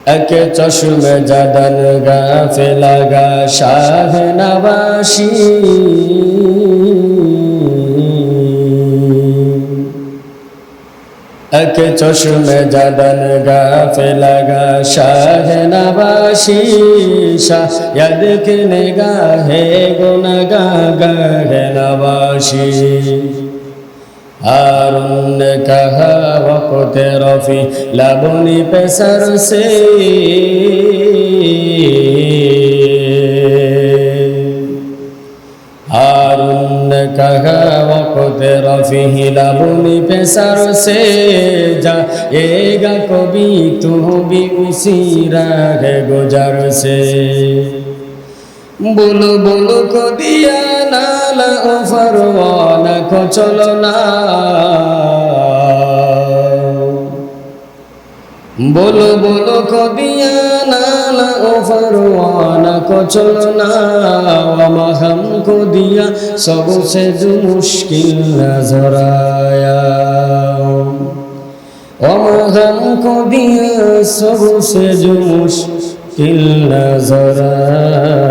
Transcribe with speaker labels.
Speaker 1: এক চশমে জাদান গাফেলাগা শাহ নবাসী এক চশমে জাদান গাফেলাগা শাহ নবাসী শায়দ কে নিগাহে গুনগাহ নবাসী हारून ने कहा वक़्त रफ़ी लबनी पे सर से हारून ने कहा वक़्त रफ़ी लबनी पे सर से जाएगा कभी तू भी उसी राह गुजर से बोलो बोलो को दिया नाला ओ फरवाना को चलो ना बोलो बोलो को दिया नाला ओ फरवाना को चलो ना वमा हमको दिया सबसे जो मुश्किल नजर आया वमा हमको दिया सबसे जो मुश्किल नजर आया